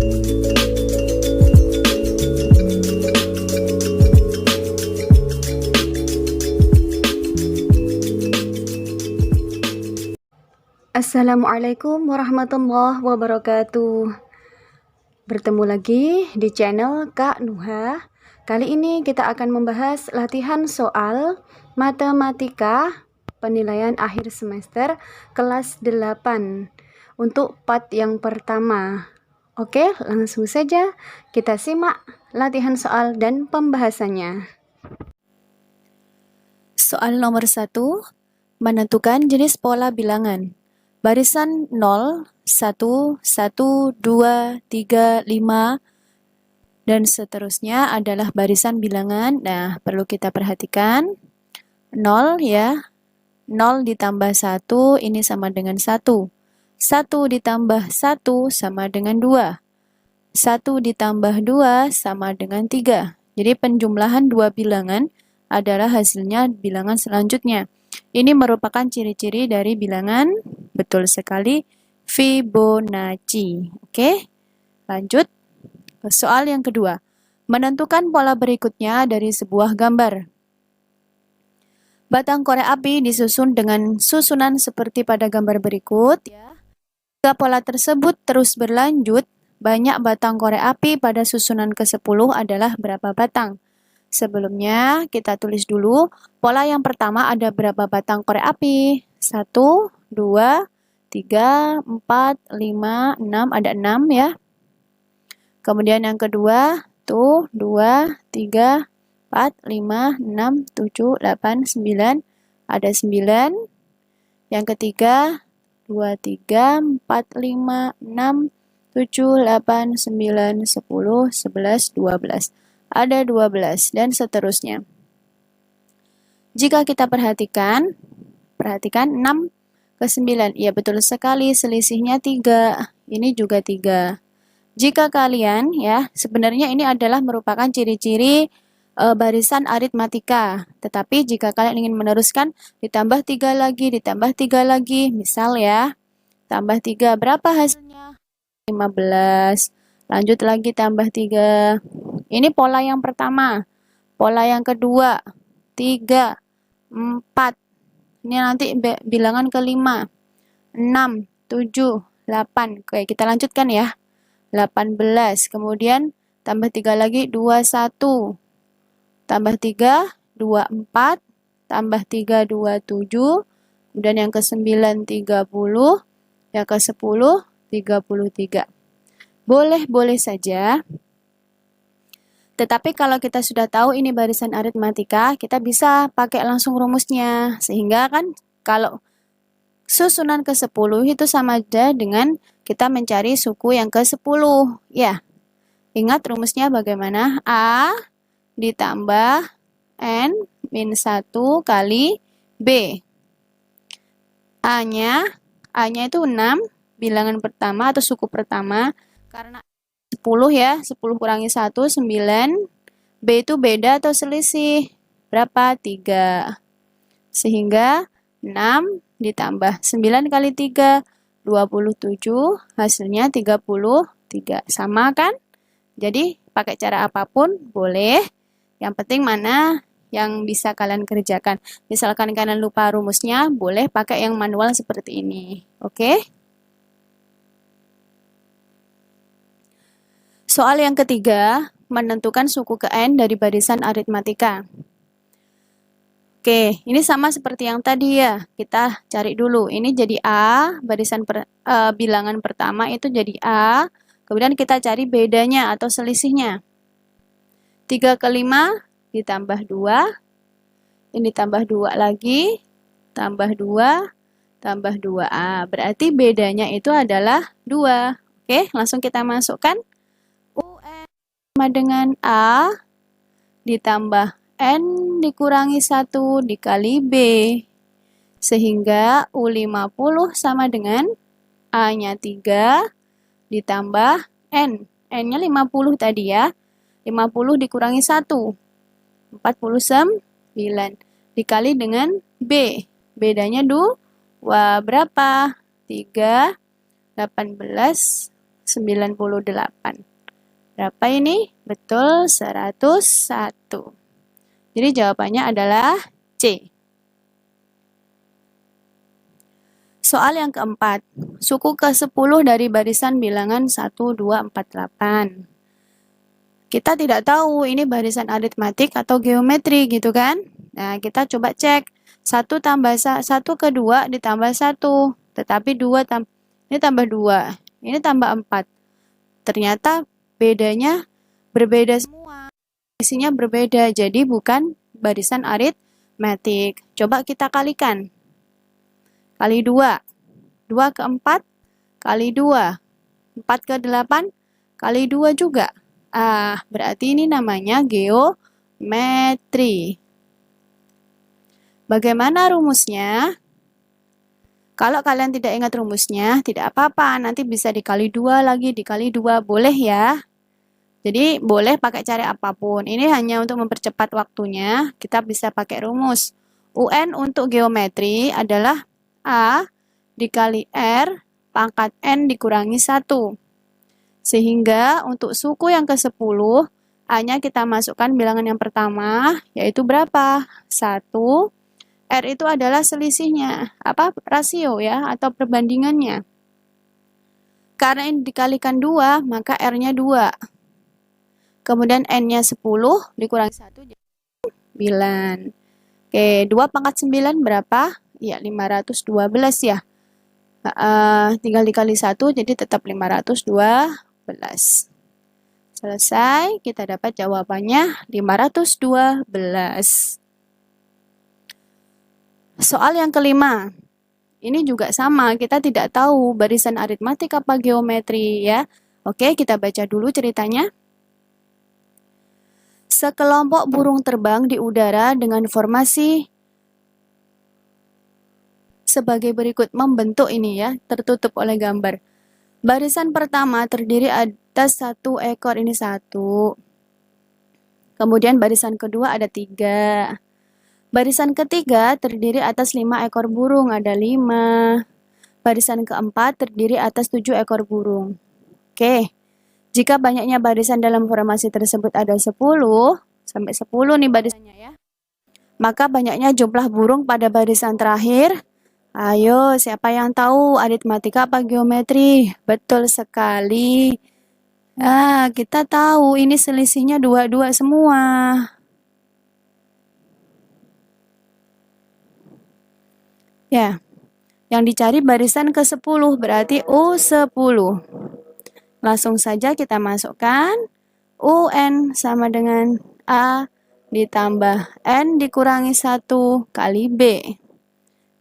Assalamualaikum warahmatullahi wabarakatuh. Bertemu lagi di channel Kak Nuha. Kali ini kita akan membahas latihan soal matematika penilaian akhir semester kelas 8 untuk part yang pertama. Oke, langsung saja kita simak latihan soal dan pembahasannya. Soal nomor 1, menentukan jenis pola bilangan. Barisan 0, 1, 1, 2, 3, 5, dan seterusnya adalah barisan bilangan. Nah, perlu kita perhatikan. 0 ya. 0 ditambah 1, ini sama dengan 1. 1 ditambah 1 sama dengan 2. 1 ditambah 2 sama dengan 3. Jadi penjumlahan dua bilangan adalah hasilnya bilangan selanjutnya. Ini merupakan ciri-ciri dari bilangan, betul sekali, Fibonacci. Oke, lanjut ke soal yang kedua. Menentukan pola berikutnya dari sebuah gambar. Batang korek api disusun dengan susunan seperti pada gambar berikut. Jika pola tersebut terus berlanjut, banyak batang korek api pada susunan ke-10 adalah berapa batang? Sebelumnya, kita tulis dulu, pola yang pertama ada berapa batang korek api? 1, 2, 3, 4, 5, 6, ada 6 ya. Kemudian yang kedua, tuh 2, 3, 4, 5, 6, 7, 8, 9, ada 9. Yang ketiga, 2, 3, 4, 5, 6, 7, 8, 9, 10, 11, 12. Ada 12 dan seterusnya. Jika kita perhatikan 6 ke 9. Ya betul sekali, selisihnya 3. Ini juga 3. Jika kalian ya, sebenarnya ini adalah merupakan ciri-ciri barisan aritmatika. Tetapi jika kalian ingin meneruskan ditambah 3 lagi, ditambah 3 lagi, misal ya, tambah 3 berapa hasilnya? 15. Lanjut lagi tambah 3. Ini pola yang pertama. Pola yang kedua, 3, 4. Ini nanti bilangan kelima. 6, 7, 8. Oke, kita lanjutkan ya. 18. Kemudian tambah 3 lagi, 21. Tambah 3, 24. Tambah 3, 27. Kemudian yang ke-9, 30. Yang ke-10, 33. Boleh-boleh saja. Tetapi kalau kita sudah tahu ini barisan aritmatika, kita bisa pakai langsung rumusnya. Sehingga kan kalau susunan ke-10 itu sama aja dengan kita mencari suku yang ke-10. Ya, ingat rumusnya bagaimana? A ditambah N min 1 kali B. A-nya itu 6, bilangan pertama atau suku pertama. Karena 10 ya, 10 kurangi 1, 9. B itu beda atau selisih? Berapa? 3. Sehingga 6 ditambah 9 kali 3, 27. Hasilnya 33. Sama kan? Jadi, pakai cara apapun boleh. Yang penting mana yang bisa kalian kerjakan. Misalkan kalian lupa rumusnya, boleh pakai yang manual seperti ini. Oke? Soal yang ketiga, menentukan suku ke N dari barisan aritmatika. Oke, ini sama seperti yang tadi ya. Kita cari dulu. Ini jadi A, barisan bilangan pertama itu jadi A. Kemudian kita cari bedanya atau selisihnya. 3 ke 5 ditambah 2. Ini tambah 2 lagi. Tambah 2, tambah 2A. Berarti bedanya itu adalah 2. Oke, langsung kita masukkan. UN sama dengan A ditambah N dikurangi 1 dikali B. Sehingga U50 sama dengan A-nya 3 ditambah N. N-nya 50 tadi ya. 50 dikurangi 1. 49. Dikali dengan B. Bedanya berapa? 3, 18, 98. Berapa ini? Betul, 101. Jadi jawabannya adalah C. Soal yang keempat, suku ke-10 dari barisan bilangan 1, 2, 4, 8. Kita tidak tahu ini barisan aritmatik atau geometri gitu kan? Nah, kita coba cek. 1 tambah 1 ke 2 ditambah 1. Tetapi 2 ini tambah 2. Ini tambah 4. Ternyata bedanya berbeda semua. Isinya berbeda, jadi bukan barisan aritmatik. Coba kita kalikan. Kali 2. 2 ke 4 kali 2. 4 ke 8 kali 2 juga. Berarti ini namanya geometri. Bagaimana rumusnya? Kalau kalian tidak ingat rumusnya, tidak apa-apa. Nanti bisa dikali 2 lagi, dikali 2. Boleh ya? Jadi, boleh pakai cara apapun. Ini hanya untuk mempercepat waktunya. Kita bisa pakai rumus. UN untuk geometri adalah A dikali R pangkat N dikurangi 1. Sehingga untuk suku yang ke-10, A-nya kita masukkan bilangan yang pertama, yaitu berapa? 1. R itu adalah selisihnya, rasio ya, atau perbandingannya. Karena ini dikalikan 2, maka R-nya 2. Kemudian N-nya 10, dikurangi 1, jadi 9. Oke, 2 pangkat 9 berapa? Ya, 512 ya. Tinggal dikali 1, jadi tetap 512. Selesai, kita dapat jawabannya 512. Soal yang kelima. Ini juga sama, kita tidak tahu barisan aritmatik apa geometri ya. Oke, kita baca dulu ceritanya. Sekelompok burung terbang di udara dengan formasi sebagai berikut, membentuk ini ya, tertutup oleh gambar. Barisan pertama terdiri atas 1 ekor, ini 1. Kemudian barisan kedua ada 3. Barisan ketiga terdiri atas 5 ekor burung, ada 5. Barisan keempat terdiri atas 7 ekor burung. Oke, jika banyaknya barisan dalam formasi tersebut ada 10, sampai 10 nih barisannya ya, maka banyaknya jumlah burung pada barisan terakhir. Ayo, siapa yang tahu aritmatika apa geometri? Betul sekali. Kita tahu ini selisihnya 2 semua. Ya, yang dicari barisan ke-10, berarti U10. Langsung saja kita masukkan UN sama dengan A ditambah N dikurangi 1 kali B.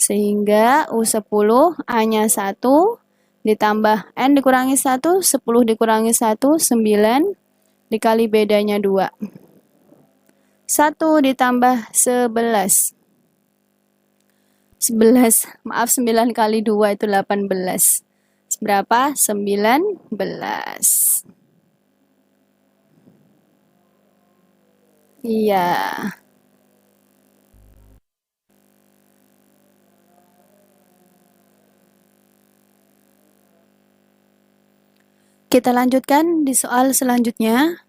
Sehingga U10 A-nya 1 ditambah N dikurangi 1, 10 dikurangi 1, 9 dikali bedanya 2. 1 ditambah 11. 9 kali 2 itu 18. Berapa? 19. Iya. Kita lanjutkan di soal selanjutnya.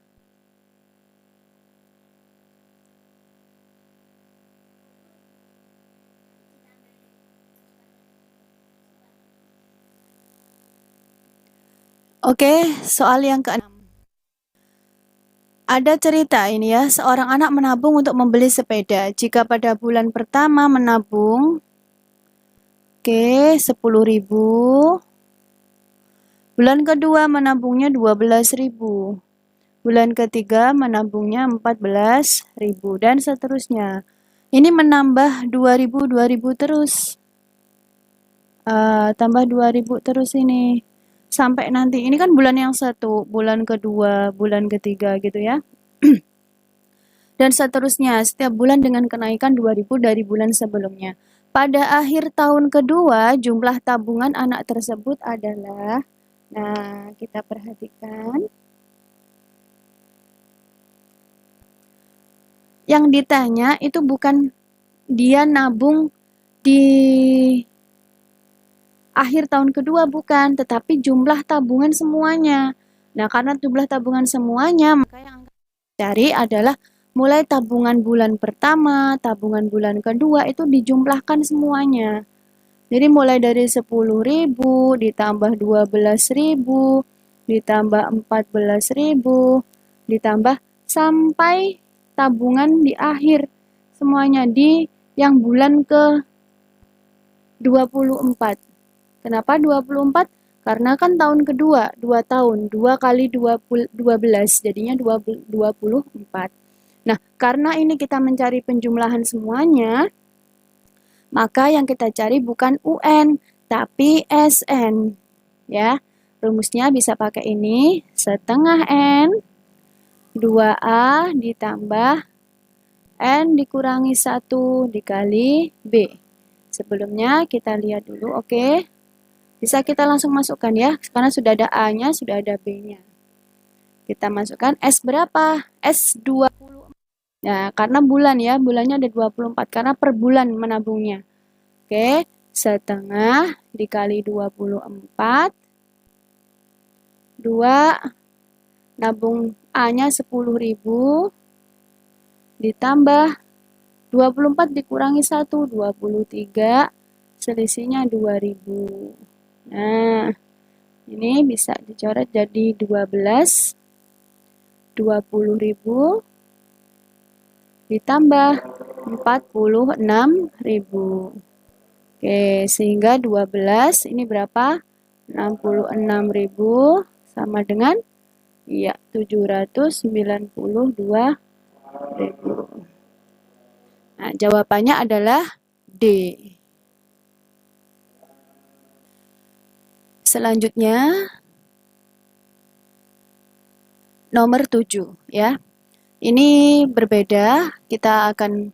Oke, soal yang ke-6. Ada cerita ini ya, seorang anak menabung untuk membeli sepeda. Jika pada bulan pertama menabung 10.000, bulan kedua menabungnya 12.000, bulan ketiga menabungnya 14.000, dan seterusnya. Ini menambah 2.000 terus. Tambah 2.000 terus ini. Sampai nanti, ini kan bulan yang 1, bulan kedua, bulan ketiga gitu ya. Dan seterusnya, setiap bulan dengan kenaikan 2.000 dari bulan sebelumnya. Pada akhir tahun kedua, jumlah tabungan anak tersebut adalah, nah kita perhatikan. Yang ditanya itu bukan dia nabung di akhir tahun kedua bukan, tetapi jumlah tabungan semuanya. Nah, karena jumlah tabungan semuanya, maka yang akan cari adalah mulai tabungan bulan pertama, tabungan bulan kedua itu dijumlahkan semuanya. Jadi mulai dari 10.000 ditambah 12.000 ditambah 14.000 ditambah sampai tabungan di akhir semuanya di yang bulan ke 24. Kenapa 24? Karena kan tahun kedua, 2 tahun, 2 kali 12, jadinya 24. Nah, karena ini kita mencari penjumlahan semuanya, maka yang kita cari bukan UN, tapi SN. Ya, rumusnya bisa pakai ini, setengah N, 2A ditambah N dikurangi 1 dikali B. Sebelumnya kita lihat dulu, oke. Bisa kita langsung masukkan ya, karena sudah ada A-nya, sudah ada B-nya. Kita masukkan S berapa? S 20. Nah, karena bulan ya, bulannya ada 24, karena per bulan menabungnya. Oke, setengah dikali 24. 2, nabung A-nya 10.000, ditambah 24 dikurangi 1, 23, selisihnya 2.000. Nah, ini bisa dicoret jadi 12, 20.000 ditambah 46.000. Oke, sehingga 12 ini berapa? 66.000 sama dengan ya 792.000. Nah, jawabannya adalah D. Selanjutnya nomor 7 ya. Ini berbeda, kita akan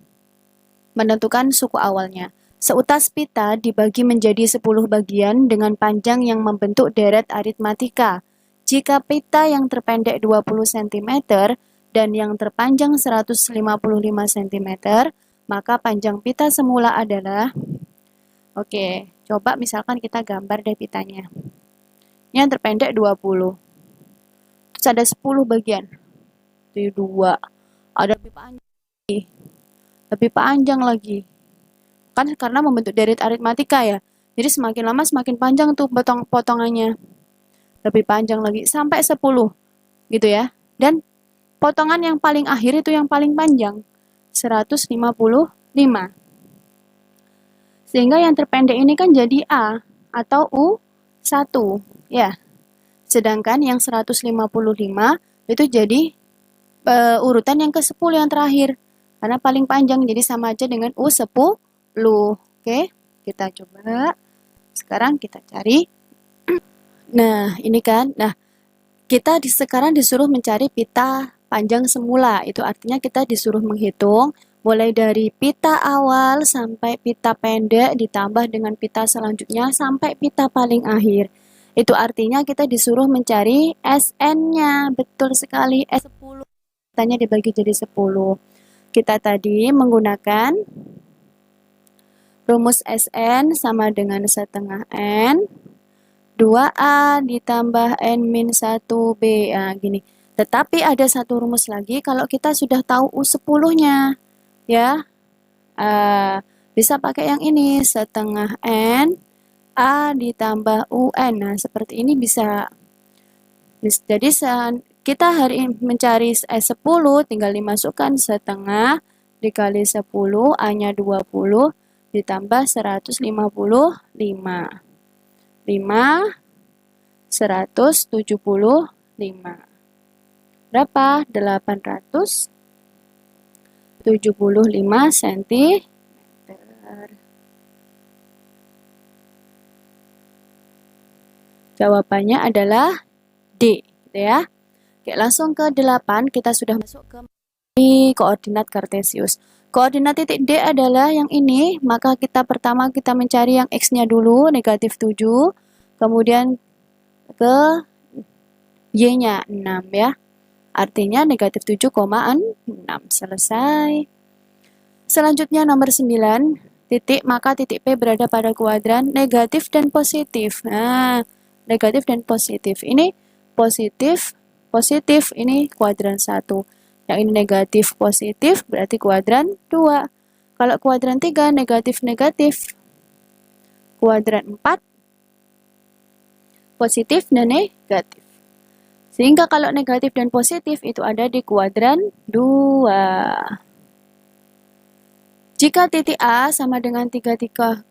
menentukan suku awalnya. Seutas pita dibagi menjadi 10 bagian dengan panjang yang membentuk deret aritmatika. Jika pita yang terpendek 20 cm dan yang terpanjang 155 cm, maka panjang pita semula adalah, oke, coba misalkan kita gambar deh pitanya. Yang terpendek 20. Terus ada 10 bagian. Itu 2. Ada lebih panjang lagi. Kan karena membentuk deret aritmatika ya. Jadi semakin lama semakin panjang tuh potongannya. Lebih panjang lagi sampai 10 gitu ya. Dan potongan yang paling akhir itu yang paling panjang, 155. Sehingga yang terpendek ini kan jadi A atau U1 ya. Sedangkan yang 155 itu jadi urutan yang ke-10 yang terakhir. Karena paling panjang jadi sama aja dengan U10. Oke, kita coba. Sekarang kita cari. Nah, ini kan. Nah, kita sekarang disuruh mencari pita panjang semula. Itu artinya kita disuruh menghitung mulai dari pita awal sampai pita pendek ditambah dengan pita selanjutnya sampai pita paling akhir. Itu artinya kita disuruh mencari SN-nya. Betul sekali, S10. Pitanya dibagi jadi 10. Kita tadi menggunakan rumus SN sama dengan setengah N, 2A ditambah N-1B. Nah, gini. Tetapi ada satu rumus lagi kalau kita sudah tahu U10-nya. Ya, bisa pakai yang ini, setengah N, A ditambah UN. Nah, seperti ini bisa. Jadi, kita hari ini mencari S10, tinggal dimasukkan setengah dikali 10, A-nya 20, ditambah 155. 175. Berapa? 875 cm. Jawabannya adalah D, gitu ya. Oke, langsung ke 8, kita sudah masuk ke koordinat kartesius. Koordinat titik D adalah yang ini, maka pertama kita mencari yang X-nya dulu, negatif 7, kemudian ke Y-nya 6 ya. Artinya negatif 7,6. Selesai. Selanjutnya nomor 9. titik, maka titik P berada pada kuadran negatif dan positif. Nah, negatif dan positif. Ini positif, positif, ini kuadran 1. Yang ini negatif, positif, berarti kuadran 2. Kalau kuadran 3, negatif, negatif. Kuadran 4, positif dan negatif. Sehingga kalau negatif dan positif itu ada di kuadran 2. Jika titik A sama dengan 3,3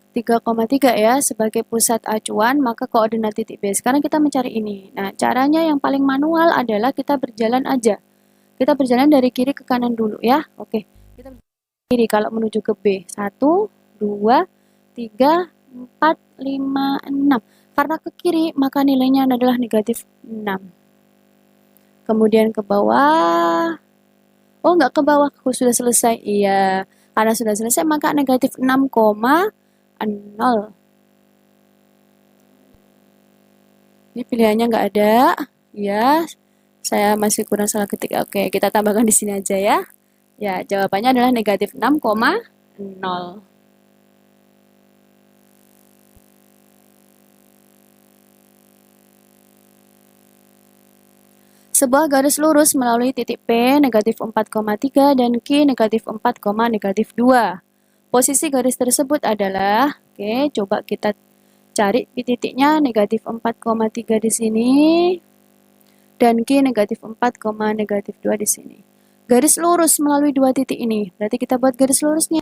ya sebagai pusat acuan, maka koordinat titik B. Sekarang kita mencari ini. Nah, caranya yang paling manual adalah kita berjalan aja. Kita berjalan dari kiri ke kanan dulu ya. Oke, kita berjalan kiri kalau menuju ke B. 1, 2, 3, 4, 5, 6. Karena ke kiri, maka nilainya adalah negatif 6. Kemudian ke bawah. Oh, nggak ke bawah, aku sudah selesai. Iya, karena sudah selesai, maka negatif 6,0. Ini pilihannya nggak ada. Ya, saya masih kurang salah ketik. Oke, kita tambahkan di sini aja ya. Ya, jawabannya adalah negatif 6,0. Sebuah garis lurus melalui titik P negatif 4,3 dan Q negatif 4, negatif 2. Posisi garis tersebut adalah, oke, coba kita cari titiknya negatif 4,3 di sini dan Q negatif 4, negatif 2 di sini. Garis lurus melalui dua titik ini, berarti kita buat garis lurusnya.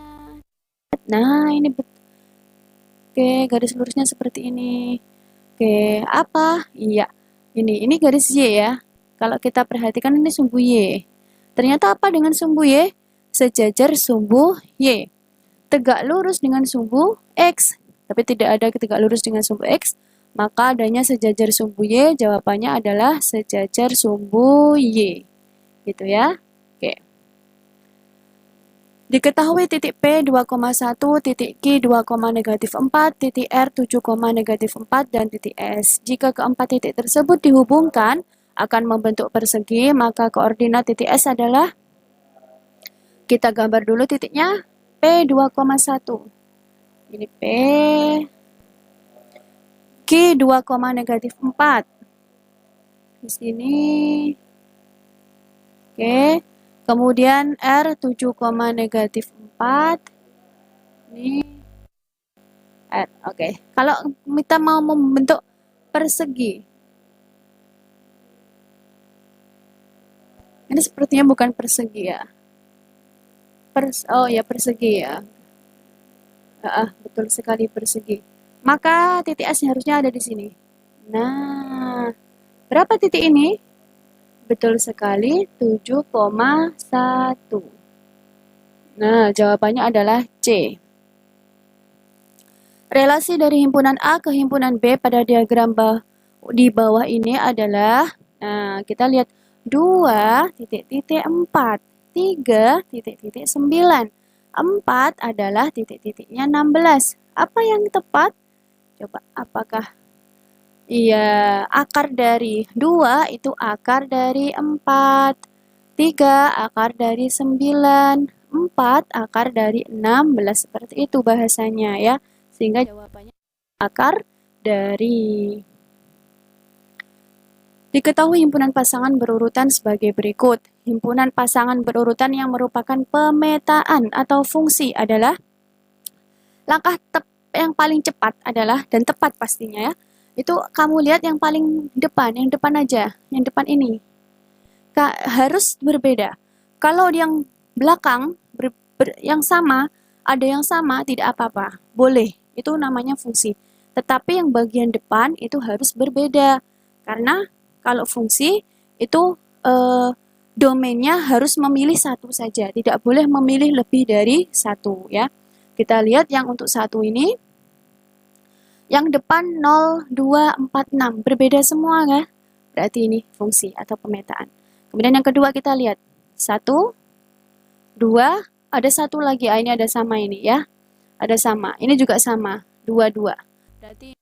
Nah, ini oke, garis lurusnya seperti ini. Oke, apa? Iya, ini garis Y ya. Kalau kita perhatikan ini sumbu Y. Ternyata apa dengan sumbu Y? Sejajar sumbu Y. Tegak lurus dengan sumbu X. Tapi tidak ada tegak lurus dengan sumbu X. Maka adanya sejajar sumbu Y. Jawabannya adalah sejajar sumbu Y. Gitu ya. Oke. Diketahui titik P 2,1, titik Q 2, negatif 4, titik R 7, negatif 4, dan titik S. Jika keempat titik tersebut dihubungkan, akan membentuk persegi, maka koordinat titik S adalah, kita gambar dulu titiknya, P 2,1. Ini P, Q 2, negatif 4. Di sini, oke. Kemudian R 7, negatif 4. Ini R, oke. Kalau kita mau membentuk persegi, ini sepertinya bukan persegi ya. Oh ya, persegi ya. Betul sekali persegi. Maka titik S harusnya ada di sini. Nah, berapa titik ini? Betul sekali, 7,1. Nah, jawabannya adalah C. Relasi dari himpunan A ke himpunan B pada diagram di bawah ini adalah, nah, kita lihat 2,4, 3,9. 4 adalah titik-titiknya 16. Apa yang tepat? Coba, apakah? Iya, akar dari 2 itu akar dari 4. 3 akar dari 9. 4 akar dari 16. Seperti itu bahasanya ya. Sehingga jawabannya akar dari. Diketahui himpunan pasangan berurutan sebagai berikut. Himpunan pasangan berurutan yang merupakan pemetaan atau fungsi adalah, langkah yang paling cepat adalah, dan tepat pastinya ya, itu kamu lihat yang paling depan, yang depan aja, yang depan ini. Harus berbeda. Kalau yang belakang, yang sama, ada yang sama, tidak apa-apa. Boleh, itu namanya fungsi. Tetapi yang bagian depan itu harus berbeda. Karena kalau fungsi itu domainnya harus memilih satu saja, tidak boleh memilih lebih dari satu ya. Kita lihat yang untuk satu ini, yang depan 0, 2, 4, 6 berbeda semua ya. Berarti ini fungsi atau pemetaan. Kemudian yang kedua kita lihat 1, 2, ada satu lagi, ini ada sama ini ya. Ada sama, ini juga sama, 2, 2. Berarti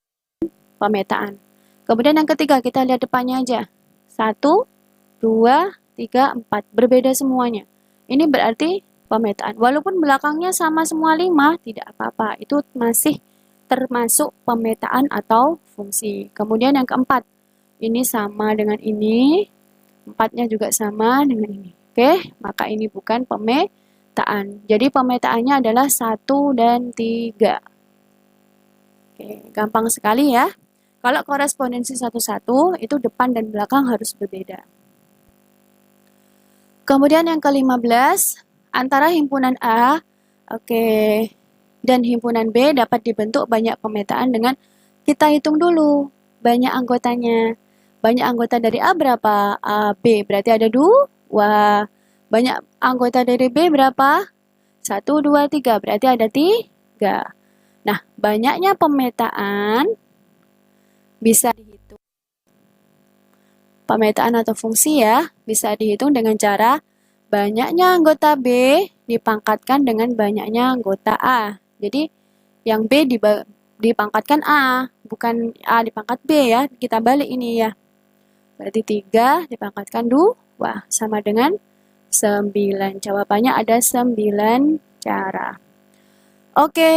pemetaan. Kemudian yang ketiga, kita lihat depannya aja. 1, 2, 3, 4. Berbeda semuanya. Ini berarti pemetaan. Walaupun belakangnya sama semua 5, tidak apa-apa. Itu masih termasuk pemetaan atau fungsi. Kemudian yang keempat, ini sama dengan ini, 4-nya juga sama dengan ini. Oke, maka ini bukan pemetaan. Jadi pemetaannya adalah 1 dan 3. Oke, gampang sekali ya. Kalau korespondensi 1-1, itu depan dan belakang harus berbeda. Kemudian yang ke-15, antara himpunan A, dan himpunan B dapat dibentuk banyak pemetaan dengan kita hitung dulu banyak anggotanya. Banyak anggota dari A berapa? A, B, berarti ada 2. Banyak anggota dari B berapa? 1, 2, 3, berarti ada 3. Nah, banyaknya pemetaan bisa dihitung. Pemetaan atau fungsi ya, bisa dihitung dengan cara banyaknya anggota B dipangkatkan dengan banyaknya anggota A. Jadi, yang B dipangkatkan A, bukan A dipangkat B ya, kita balik ini ya. Berarti 3 dipangkatkan 2, sama dengan 9. Jawabannya ada 9 cara. Oke,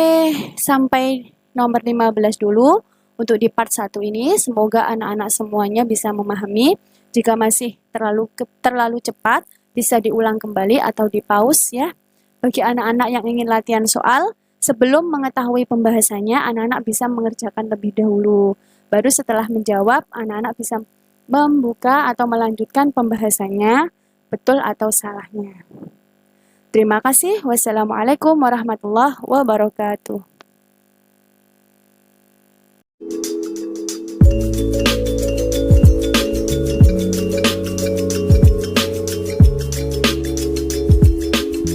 sampai nomor 15 dulu. Untuk di part 1 ini, semoga anak-anak semuanya bisa memahami. Jika masih terlalu cepat, bisa diulang kembali atau di pause ya. Bagi anak-anak yang ingin latihan soal, sebelum mengetahui pembahasannya, anak-anak bisa mengerjakan lebih dahulu. Baru setelah menjawab, anak-anak bisa membuka atau melanjutkan pembahasannya, betul atau salahnya. Terima kasih. Wassalamualaikum warahmatullahi wabarakatuh.